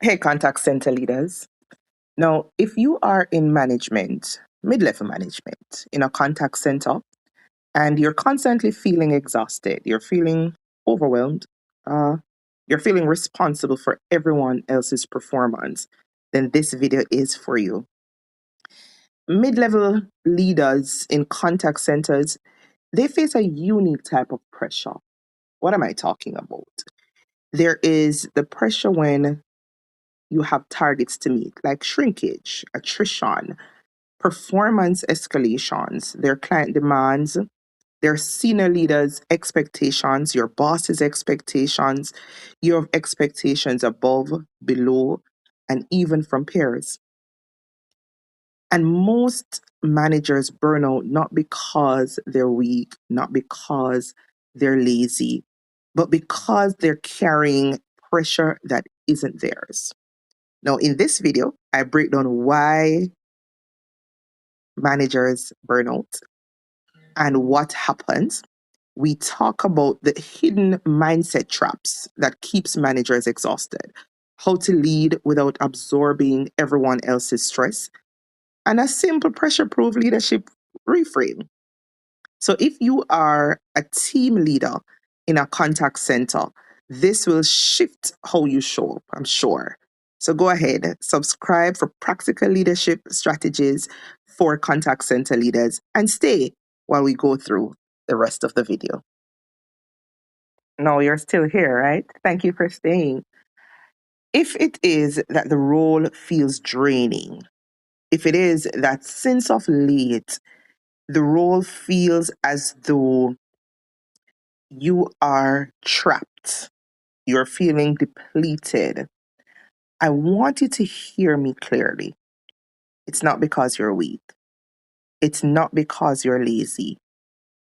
Hey, contact center leaders. Now, if you are in management, mid level management, in a contact center, and you're constantly feeling exhausted, you're feeling overwhelmed, uh, you're feeling responsible for everyone else's performance, then this video is for you. Mid level leaders in contact centers, they face a unique type of pressure. What am I talking about? There is the pressure when you have targets to meet, like shrinkage, attrition, performance escalations, their client demands, their senior leaders' expectations, your boss's expectations, your expectations above, below, and even from peers. And most managers burn out not because they're weak, not because they're lazy, but because they're carrying pressure that isn't theirs. Now, in this video, I break down why managers burn out and what happens. We talk about the hidden mindset traps that keeps managers exhausted, how to lead without absorbing everyone else's stress, and a simple pressure-proof leadership reframe. So if you are a team leader in a contact center, this will shift how you show up, I'm sure. So go ahead, subscribe for practical leadership strategies for contact center leaders and stay while we go through the rest of the video. No, you're still here, right? Thank you for staying. If it is that the role feels draining, if it is that since of late, the role feels as though you are trapped, you're feeling depleted, I want you to hear me clearly. It's not because you're weak. It's not because you're lazy.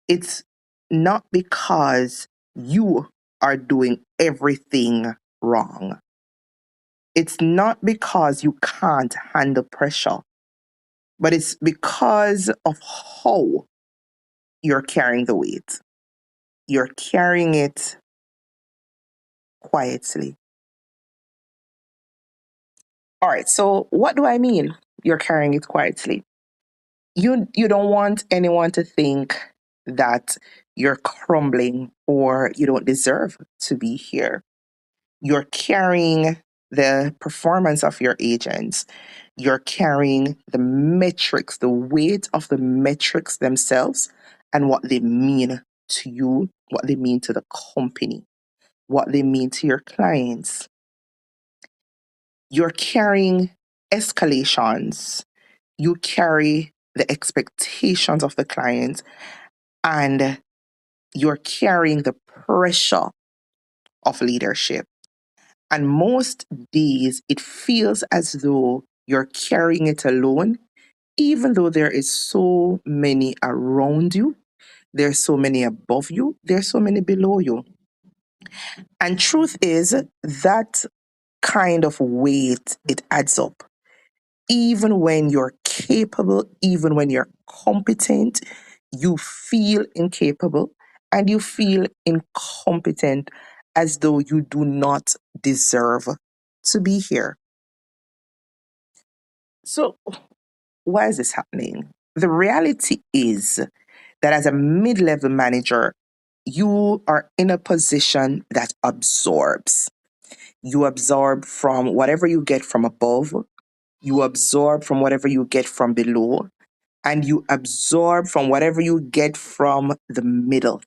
It's not because you are doing everything wrong. It's not because you can't handle pressure, but it's because of how you're carrying the weight. You're carrying it quietly. All right, so what do I mean? You're carrying it quietly. You don't want anyone to think that you're crumbling or you don't deserve to be here. You're carrying the performance of your agents. You're carrying the metrics, the weight of the metrics themselves and what they mean to you, what they mean to the company, what they mean to your clients. You're carrying escalations. You carry the expectations of the client and you're carrying the pressure of leadership. And most days, it feels as though you're carrying it alone, even though there is so many around you, there's so many above you, there's so many below you. And truth is that kind of weight, it adds up. Even when you're capable, even when you're competent, you feel incapable and you feel incompetent as though you do not deserve to be here. So, why is this happening? The reality is that as a mid level manager, you are in a position that absorbs. You absorb from whatever you get from above, you absorb from whatever you get from below, and you absorb from whatever you get from the middle.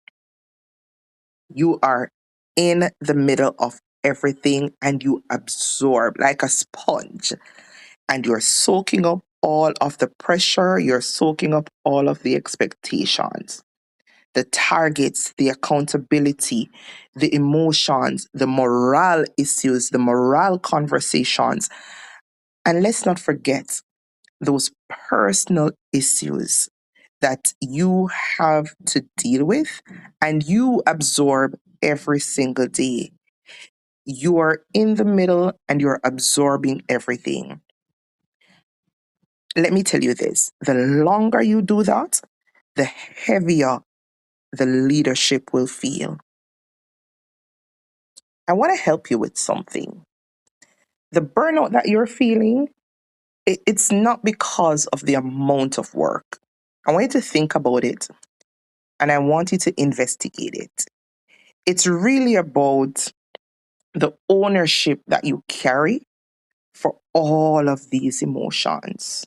You are in the middle of everything and you absorb like a sponge and you're soaking up all of the pressure, you're soaking up all of the expectations, the targets, the accountability, the emotions, the morale issues, the morale conversations. And let's not forget those personal issues that you have to deal with and you absorb every single day. You are in the middle and you're absorbing everything. Let me tell you this, the longer you do that, the heavier the leadership will feel. I want to help you with something. The burnout that you're feeling, it's not because of the amount of work. I want you to think about it and I want you to investigate it. It's really about the ownership that you carry for all of these emotions.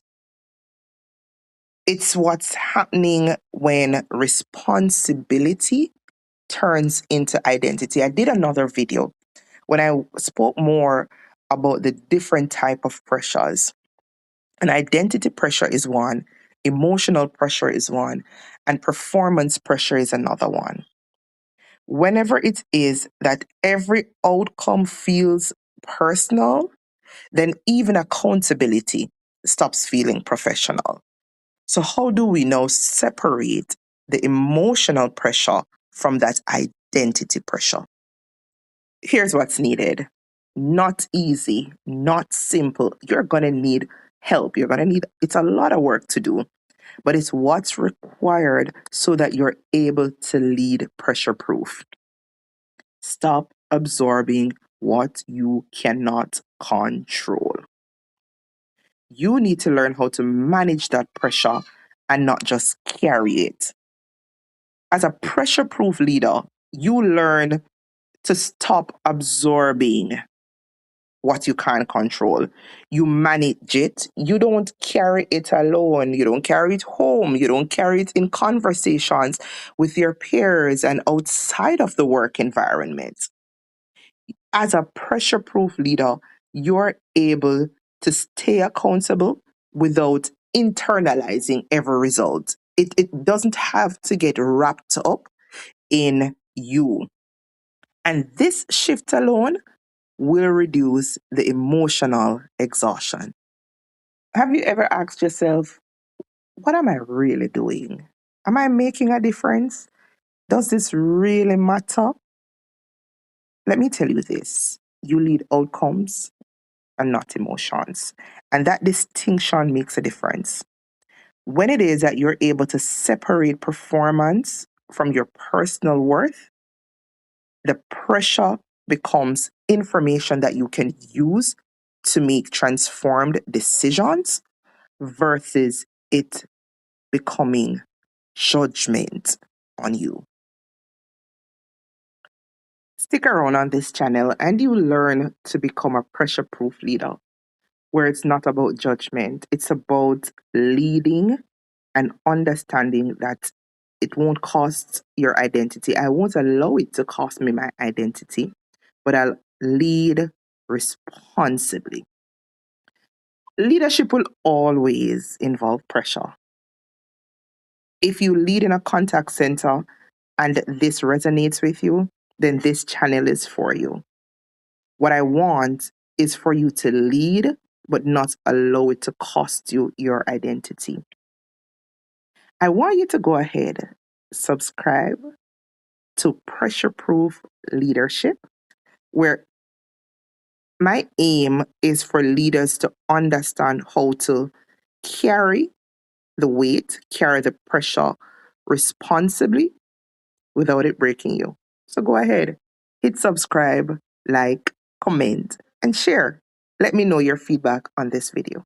It's what's happening when responsibility turns into identity. I did another video when I spoke more about the different type of pressures. And identity pressure is one, emotional pressure is one, and performance pressure is another one. Whenever it is that every outcome feels personal, then even accountability stops feeling professional. So, how do we now separate the emotional pressure from that identity pressure? Here's what's needed. Not easy, not simple. You're going to need help. You're going to need, it's a lot of work to do, but it's what's required so that you're able to lead pressure proof. Stop absorbing what you cannot control. You need to learn how to manage that pressure and not just carry it. As a pressure proof leader, you learn to stop absorbing what you can't control. You manage it. You don't carry it alone. You don't carry it home. You don't carry it in conversations with your peers and outside of the work environment. As a pressure proof leader, you're able to stay accountable without internalizing every result. It doesn't have to get wrapped up in you. And this shift alone will reduce the emotional exhaustion. Have you ever asked yourself, what am I really doing? Am I making a difference? Does this really matter? Let me tell you this. You lead outcomes and not emotions. And that distinction makes a difference. When it is that you're able to separate performance from your personal worth, the pressure becomes information that you can use to make transformed decisions versus it becoming judgment on you. Stick around on this channel and you learn to become a pressure proof leader where it's not about judgment, it's about leading and understanding that it won't cost your identity. I won't allow it to cost me my identity, but I'll lead responsibly. Leadership will always involve pressure. If you lead in a contact center and this resonates with you, then this channel is for you. What I want is for you to lead, but not allow it to cost you your identity. I want you to go ahead, subscribe to Pressure Proof Leadership, where my aim is for leaders to understand how to carry the weight, carry the pressure responsibly without it breaking you. So go ahead, hit subscribe, like, comment, and share. Let me know your feedback on this video.